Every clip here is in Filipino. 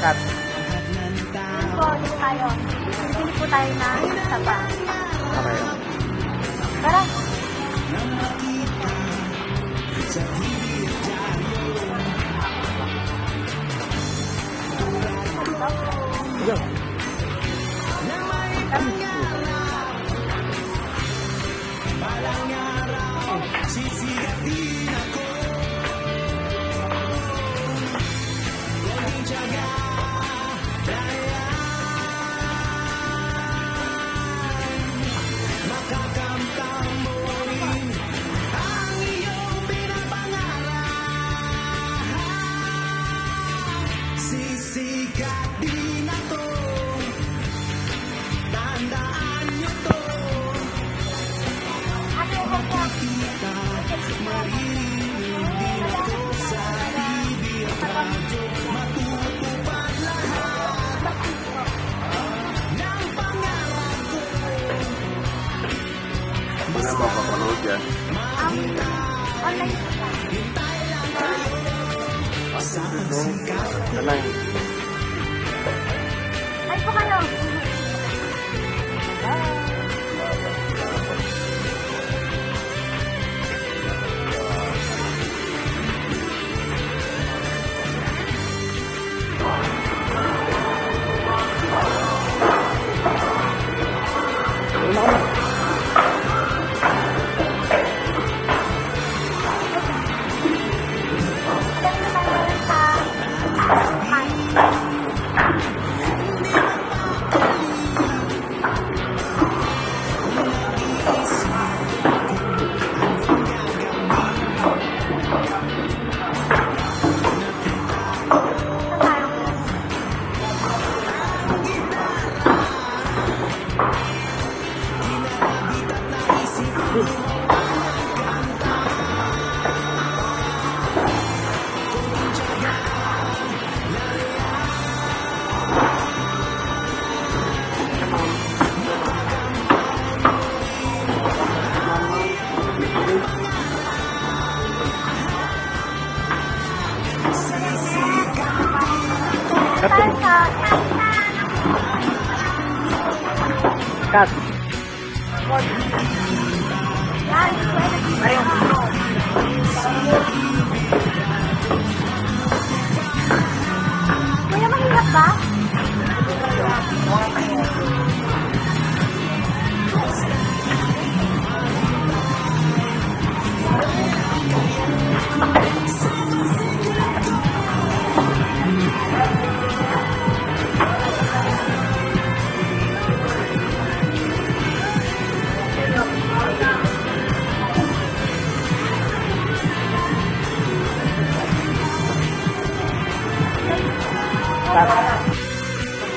Cut. Dito tayo. Bili po tayo na saba. Okay. Tara. Go. Sisikat din ako, tandaan nyo to. Makikita, maririnig din ako sa TV at radyo. Matutupad lahat ng pangarap ko. Hindi na makapanood yan. Online po siya. Kanay. Ay po kayo. Cut. Kuya, mahirap ba?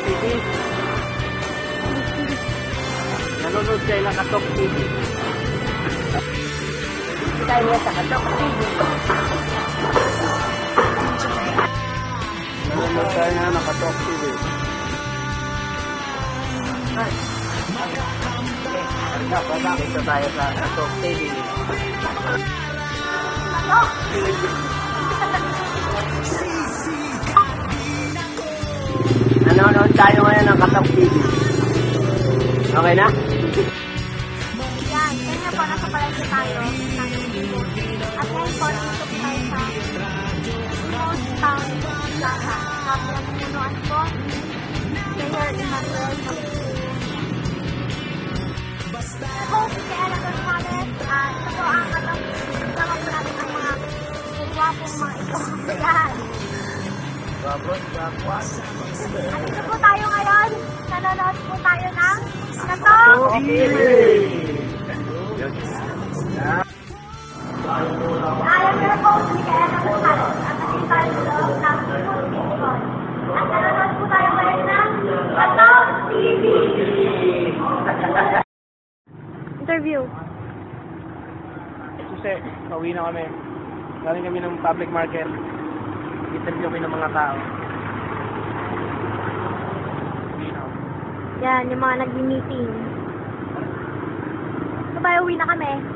TV. Nanonood kayo ng Katok TV. Tayo sa Katok TV. Nanonood kayo ng Katok TV. Dito tayo sa Katok TV. Nanonood tayo ngayon ng Katok TV. Okay na? Yan, kanya po nasa palengke tayo ng Pilipinas. At ngayon po, dito po tayo sa North Town Plaza. Sabi ang punuan po, Mayor Emmanuel host kay Ella Gonzalez. Ito po ang Katok TV. Sama po natin ang mga guwapong mga ito. Yan. Ano po tayo ngayon? Nanonood po tayo ng Katok TV. Alam niyo na po kung kaya ng Gonzalez at naging tayo ng Pilipinas. At nanonood po tayo ngayon ng Katok TV. Interview. Kasi, pauwi na kami. Galing kami ng public market. Interview kami ng mga tao. Yan, yung mga nag-meeting. So, uwi na kami.